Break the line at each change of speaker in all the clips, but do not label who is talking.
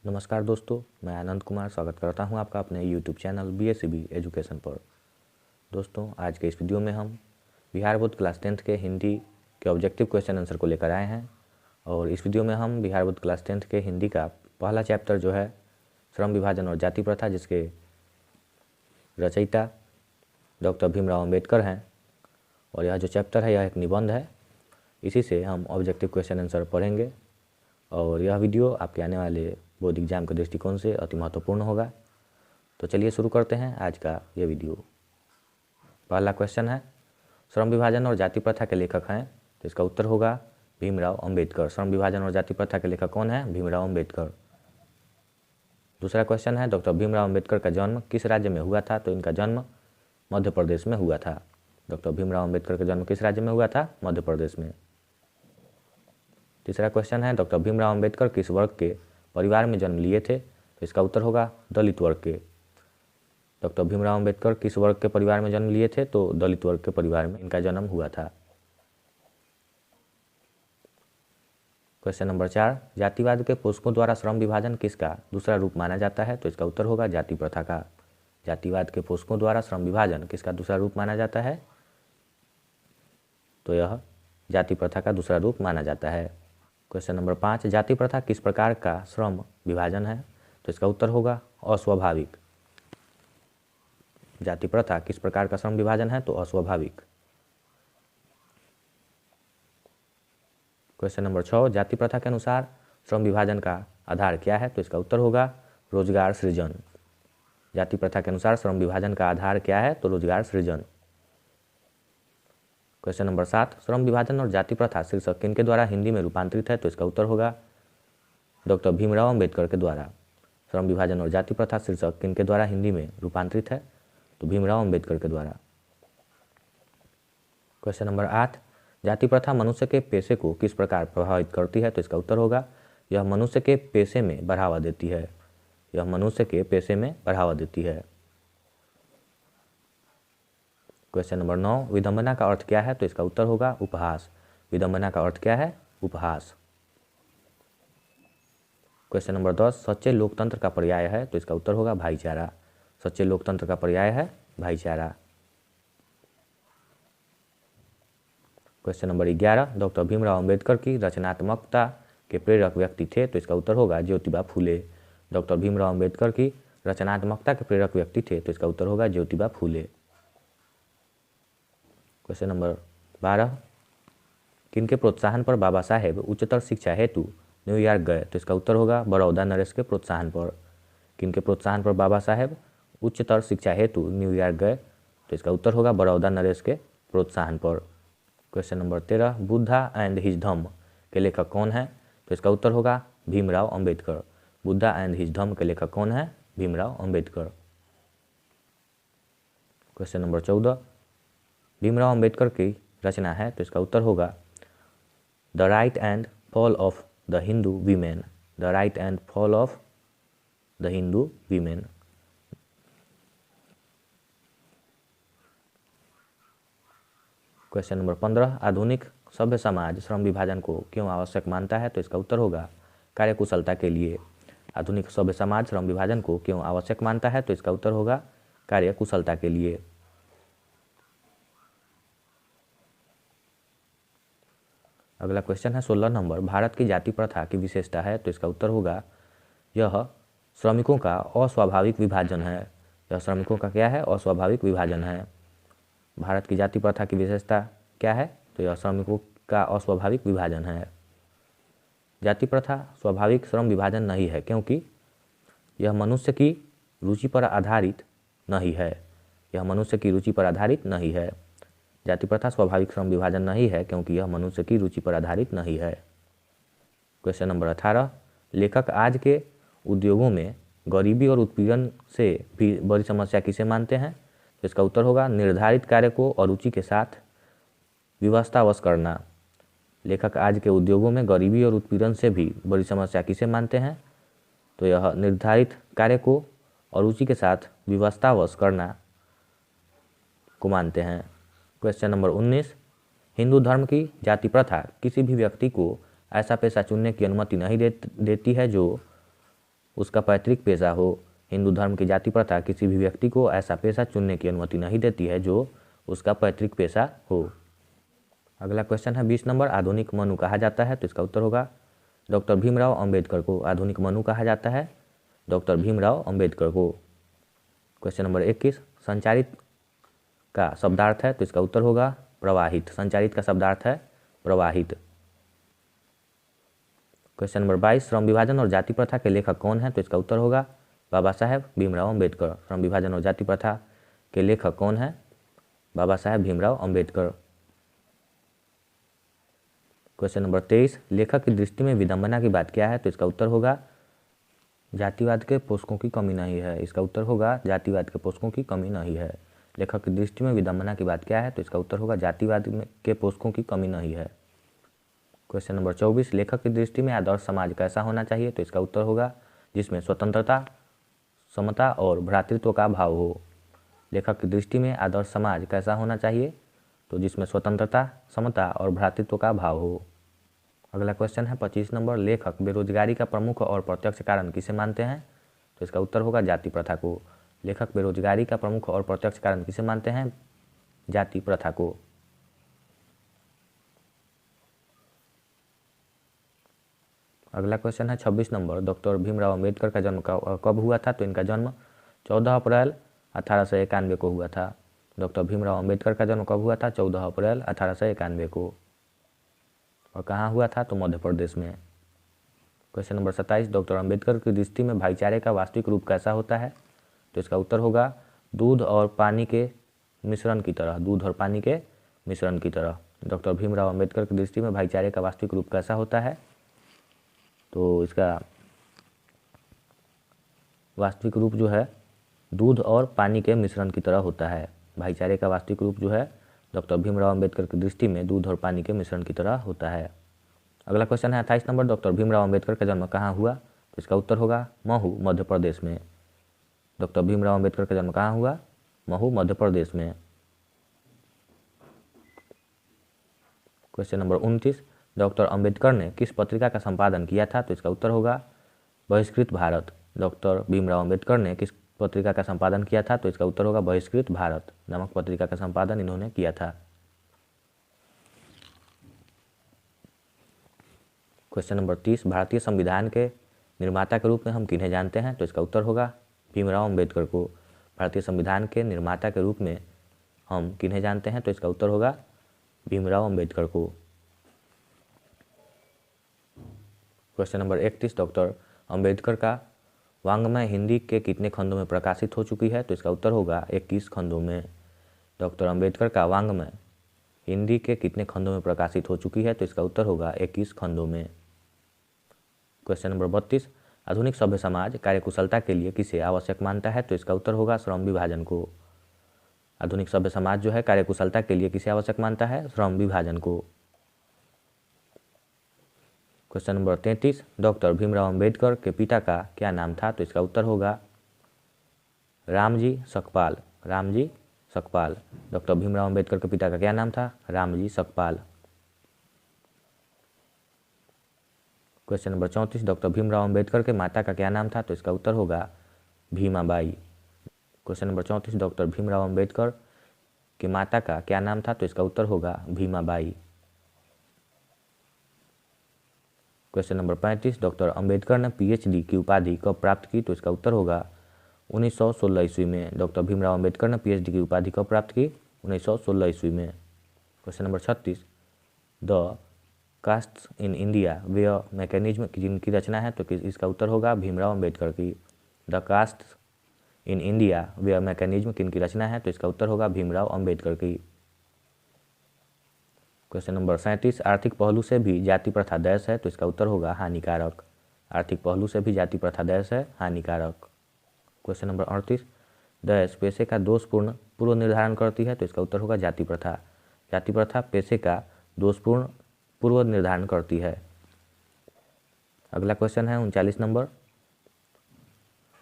नमस्कार दोस्तों, मैं आनंद कुमार स्वागत करता हूं आपका अपने YouTube चैनल BSCB एजुकेशन पर। दोस्तों, आज के इस वीडियो में हम बिहार बोर्ड क्लास 10th के हिंदी के ऑब्जेक्टिव क्वेश्चन आंसर को लेकर आए हैं। और इस वीडियो में हम बिहार बोर्ड क्लास 10th के हिंदी का पहला चैप्टर जो है श्रम विभाजन और जाति प्रथा, जिसके रचयिता डॉक्टर भीमराव अम्बेडकर हैं, और यह जो चैप्टर है यह एक निबंध है। इसी से हम ऑब्जेक्टिव क्वेश्चन आंसर पढ़ेंगे और यह वीडियो आपके आने वाले बोर्ड एग्जाम के दृष्टिकोण से अति महत्वपूर्ण होगा। तो चलिए शुरू करते हैं आज का ये वीडियो। पहला क्वेश्चन है, श्रम विभाजन और जाति प्रथा के लेखक हैं, तो इसका उत्तर होगा भीमराव अम्बेडकर। श्रम विभाजन और जाति प्रथा के लेखक कौन है? भीमराव अम्बेडकर। दूसरा क्वेश्चन है, डॉक्टर भीमराव अम्बेडकर का जन्म किस राज्य में हुआ था? तो इनका जन्म मध्य प्रदेश में हुआ था। डॉक्टर भीमराव अम्बेडकर का जन्म किस राज्य में हुआ था? मध्य प्रदेश में। तीसरा क्वेश्चन है, डॉक्टर भीमराव अम्बेडकर किस वर्ग के परिवार में जन्म लिए थे? तो इसका उत्तर होगा दलित वर्ग के। डॉक्टर भीमराव अम्बेडकर किस वर्ग के परिवार में जन्म लिए थे? तो दलित वर्ग के परिवार में इनका जन्म हुआ था। क्वेश्चन नंबर 4, जातिवाद के पोषकों द्वारा श्रम विभाजन किसका दूसरा रूप माना जाता है? तो इसका उत्तर होगा जाति प्रथा का। जातिवाद के पोषकों द्वारा श्रम विभाजन किसका दूसरा रूप माना जाता है? तो यह जाति प्रथा का दूसरा रूप माना जाता है। क्वेश्चन नंबर 5, जाति प्रथा किस प्रकार का श्रम विभाजन है? तो इसका उत्तर होगा अस्वाभाविक। जाति प्रथा किस प्रकार का श्रम विभाजन है? तो अस्वाभाविक। क्वेश्चन नंबर 6, जाति प्रथा के अनुसार श्रम विभाजन का आधार क्या है? तो इसका उत्तर होगा रोजगार सृजन। जाति प्रथा के अनुसार श्रम विभाजन का आधार क्या है? तो रोजगार सृजन। क्वेश्चन नंबर 7, श्रम विभाजन और जाति प्रथा शीर्षक किनके द्वारा हिंदी में रूपांतरित है? तो इसका उत्तर होगा डॉक्टर भीमराव अम्बेडकर के द्वारा। श्रम विभाजन और जाति प्रथा शीर्षक किनके द्वारा हिंदी में रूपांतरित है? तो भीमराव अम्बेडकर के द्वारा। क्वेश्चन नंबर 8, जाति प्रथा मनुष्य के पेशे को किस प्रकार प्रभावित करती है? तो इसका उत्तर होगा यह मनुष्य के पेशे में बढ़ावा देती है। यह मनुष्य के पेशे में बढ़ावा देती है। क्वेश्चन नंबर 9, विडंबना का अर्थ क्या है? तो इसका उत्तर होगा उपहास। विडंबना का अर्थ क्या है? उपहास। क्वेश्चन नंबर 10, सच्चे लोकतंत्र का पर्याय है? तो इसका उत्तर होगा भाईचारा। सच्चे लोकतंत्र का पर्याय है भाईचारा। Question number 11, doctor Bhimrao Ambedkar की रचनात्मकता के प्रेरक व्यक्ति थे? तो इसका उत्तर होगा ज्योतिबा फूले। डॉक्टर भीमराव अम्बेडकर की रचनात्मकता के प्रेरक व्यक्ति थे, तो इसका उत्तर होगा ज्योतिबा फूले। क्वेश्चन नंबर 12, किनके प्रोत्साहन पर बाबा साहेब उच्चतर शिक्षा हेतु न्यूयॉर्क गए? तो इसका उत्तर होगा बड़ौदा नरेश के प्रोत्साहन पर। किनके प्रोत्साहन पर बाबा साहेब उच्चतर शिक्षा हेतु न्यूयॉर्क गए? तो इसका उत्तर होगा बड़ौदा नरेश के प्रोत्साहन पर। Question number 13, Buddha and his Dhamma के लेखक कौन है? तो इसका उत्तर होगा भीमराव अम्बेडकर। बुद्धा एंड हिज धम्म के लेखक कौन है? भीमराव अम्बेडकर। क्वेश्चन नंबर 14, भीमराव अम्बेडकर की रचना है? तो इसका उत्तर होगा the rise and fall of the Hindu women. The rise and fall of the Hindu women. Question number 15, आधुनिक सभ्य समाज श्रम विभाजन को क्यों आवश्यक मानता है? तो इसका उत्तर होगा कार्यकुशलता के लिए। आधुनिक सभ्य समाज श्रम विभाजन को क्यों आवश्यक मानता है? तो इसका उत्तर होगा कार्यकुशलता के लिए। अगला क्वेश्चन है 16 नंबर, भारत की जाति प्रथा की विशेषता है? तो इसका उत्तर होगा यह श्रमिकों का अस्वाभाविक विभाजन है। यह श्रमिकों का क्या है? अस्वाभाविक विभाजन है। भारत की जाति प्रथा की विशेषता क्या है? तो यह श्रमिकों का अस्वाभाविक विभाजन है। जाति प्रथा स्वाभाविक श्रम विभाजन नहीं है, क्योंकि यह मनुष्य की रुचि पर आधारित नहीं है। यह मनुष्य की रुचि पर आधारित नहीं है। जाति प्रथा स्वाभाविक श्रम विभाजन नहीं है, क्योंकि यह मनुष्य की रुचि पर आधारित नहीं है। क्वेश्चन नंबर 18, लेखक आज के उद्योगों में गरीबी और उत्पीड़न से भी बड़ी समस्या किसे मानते हैं? तो इसका उत्तर होगा निर्धारित कार्य को अरुचि के साथ विवशतावश करना। लेखक आज के उद्योगों में गरीबी और उत्पीड़न से भी बड़ी समस्या किसे मानते हैं? तो यह निर्धारित कार्य को अरुचि के साथ विवशतावश करना को मानते हैं। क्वेश्चन नंबर 19, हिंदू धर्म की जाति प्रथा किसी भी व्यक्ति को ऐसा पेशा चुनने की अनुमति नहीं देती है जो उसका पैतृक पेशा हो। हिंदू धर्म की जाति प्रथा किसी भी व्यक्ति को ऐसा पेशा चुनने की अनुमति नहीं देती है जो उसका पैतृक पेशा हो। अगला क्वेश्चन है 20 नंबर, आधुनिक मनु कहा जाता है, तो इसका उत्तर होगा डॉक्टर भीमराव अंबेडकर को आधुनिक मनु कहा जाता है, डॉक्टर भीमराव अंबेडकर को। क्वेश्चन नंबर 21, संचारित का शब्दार्थ है, तो इसका उत्तर होगा प्रवाहित। संचारित का शब्दार्थ है प्रवाहित। क्वेश्चन नंबर 22, श्रम विभाजन और जाति प्रथा के लेखक कौन है, तो इसका उत्तर होगा बाबा साहेब भीमराव अंबेडकर। श्रम विभाजन और जाति प्रथा के लेखक कौन है, बाबा साहेब भीमराव अंबेडकर। क्वेश्चन नंबर 23, लेखक की दृष्टि में विडंबना की बात क्या है, तो इसका उत्तर होगा जातिवाद के पोषकों की कमी नहीं है। इसका उत्तर होगा जातिवाद के पोषकों की कमी नहीं है। लेखक की दृष्टि में विडंबना की बात क्या है, तो इसका उत्तर होगा जातिवाद के पोषकों की कमी नहीं है। क्वेश्चन नंबर 24, लेखक की दृष्टि में आदर्श समाज कैसा होना चाहिए, तो इसका उत्तर होगा जिसमें स्वतंत्रता, समता और भ्रातृत्व का भाव हो। लेखक की दृष्टि में आदर्श समाज कैसा होना चाहिए, तो जिसमें स्वतंत्रता, समता और भ्रातृत्व का भाव हो। अगला क्वेश्चन है 25 नंबर, लेखक बेरोजगारी का प्रमुख और प्रत्यक्ष कारण किसे मानते हैं, तो इसका उत्तर होगा जाति प्रथा को। लेखक बेरोजगारी का प्रमुख और प्रत्यक्ष कारण किसे मानते हैं, जाति प्रथा को। अगला क्वेश्चन है 26 नंबर, डॉक्टर भीमराव अंबेडकर का जन्म कब हुआ था, तो इनका जन्म 14 अप्रैल 1891 को हुआ था। डॉक्टर भीमराव अंबेडकर का जन्म कब हुआ था, 14 अप्रैल 1891 को। और कहाँ हुआ था, तो मध्य प्रदेश में। क्वेश्चन नंबर 27, डॉक्टर अंबेडकर की दृष्टि में भाईचारे का वास्तविक रूप कैसा होता है, तो इसका उत्तर होगा दूध और पानी के मिश्रण की तरह। दूध और पानी के मिश्रण की तरह। डॉक्टर भीमराव अंबेडकर की दृष्टि में भाईचारे का वास्तविक रूप कैसा होता है, तो इसका वास्तविक रूप जो है दूध और पानी के मिश्रण की तरह होता है। भाईचारे का वास्तविक रूप जो है डॉक्टर भीमराव अंबेडकर की दृष्टि में दूध और पानी के मिश्रण की तरह होता है। अगला क्वेश्चन है 28 नंबर, डॉक्टर भीमराव अंबेडकर का जन्म कहाँ हुआ, तो इसका उत्तर होगा महू, मध्य प्रदेश में। डॉक्टर भीमराव अंबेडकर का जन्म कहाँ हुआ, महू, मध्य प्रदेश में। क्वेश्चन नंबर 29, डॉक्टर अंबेडकर ने किस पत्रिका का संपादन किया था, तो इसका उत्तर होगा बहिष्कृत भारत। डॉक्टर भीमराव अंबेडकर ने किस पत्रिका का संपादन किया था, तो इसका उत्तर होगा बहिष्कृत भारत नामक पत्रिका का संपादन इन्होंने किया था। क्वेश्चन नंबर 30, भारतीय संविधान के निर्माता के रूप में हम किन्हें जानते हैं, तो इसका उत्तर होगा भीमराव अंबेडकर को। भारतीय संविधान के निर्माता के रूप में हम किन्हें जानते हैं, तो इसका उत्तर होगा भीमराव अंबेडकर को। क्वेश्चन नंबर 31, डॉक्टर अंबेडकर का वाङ्मय हिंदी के कितने खंडों में प्रकाशित हो चुकी है, तो इसका उत्तर होगा 21 खंडों में। डॉक्टर अंबेडकर का वाङ्मय हिंदी के कितने खंडों में प्रकाशित हो चुकी है, तो इसका उत्तर होगा 21 खंडों में। क्वेश्चन नंबर 32, आधुनिक सभ्य समाज कार्यकुशलता के लिए किसे आवश्यक मानता है, तो इसका उत्तर होगा श्रम विभाजन को। आधुनिक सभ्य समाज जो है कार्यकुशलता के लिए किसे आवश्यक मानता है, श्रम विभाजन को। Question number 33, doctor Bhimrao Ambedkar के पिता का क्या नाम था, तो इसका उत्तर होगा रामजी सकपाल। रामजी सकपाल। डॉक्टर भीमराव अंबेडकर के पिता का क्या नाम था, Ramji Sakpal. Question number 34, doctor Bhimrao Ambedkar के माता का क्या नाम था, तो इसका उत्तर होगा Bhimabai. Question number 34, doctor Bhimrao Ambedkar के माता का क्या नाम था, तो इसका उत्तर होगा Bhimabai. Question number 35, doctor Ambedkar ने पीएचडी की उपाधि कब प्राप्त की, तो इसका उत्तर होगा 1916 ईस्वी में। डॉक्टर भीमराव अंबेडकर ने पीएचडी की उपाधि कब प्राप्त की, 1916 ईस्वी में। Question number 36, the castes in India way mechanism जिनकी रचना है, तो इसका उत्तर होगा भीमराव अंबेडकर की। The castes in India way mechanism किनकी रचना है, तो इसका उत्तर होगा भीमराव अंबेडकर की। क्वेश्चन नंबर 37, आर्थिक पहलू से भी जाति प्रथा दैश है, तो इसका उत्तर होगा हानिकारक। आर्थिक पहलू से भी जाति प्रथा दैश है, हानिकारक। क्वेश्चन नंबर 38, दैश पेशे का दोषपूर्ण पूर्व निर्धारण करती है, तो इसका उत्तर होगा जाति प्रथा। जाति प्रथा पेशे का दोषपूर्ण पूर्व निर्धारण करती है। अगला क्वेश्चन है 39 नंबर,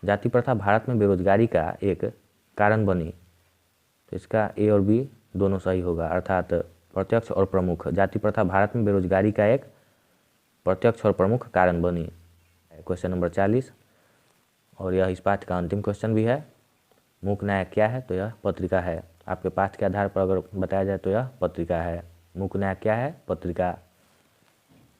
जाति प्रथा भारत में बेरोजगारी का एक कारण बनी, तो इसका ए और बी दोनों सही होगा, अर्थात प्रत्यक्ष और प्रमुख। जाति प्रथा भारत में बेरोजगारी का एक प्रत्यक्ष और प्रमुख कारण बनी। क्वेश्चन नंबर 40, और यह इस पाठ का अंतिम क्वेश्चन भी है। मूक नायक क्या है? तो यह पत्रिका है। आपके पाठ के आधार पर अगर बताया जाए तो यह पत्रिका है। मूक नायक क्या है? पत्रिका।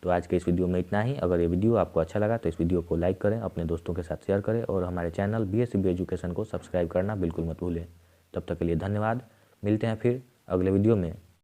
तो आज के इस वीडियो में इतना ही। अगर ये वीडियो आपको अच्छा लगा तो इस वीडियो को लाइक करें, अपने दोस्तों के साथ शेयर करें और हमारे चैनल BSCB एजुकेशन को सब्सक्राइब करना बिल्कुल मत भूलें। तब तक के लिए धन्यवाद। मिलते हैं फिर अगले वीडियो में।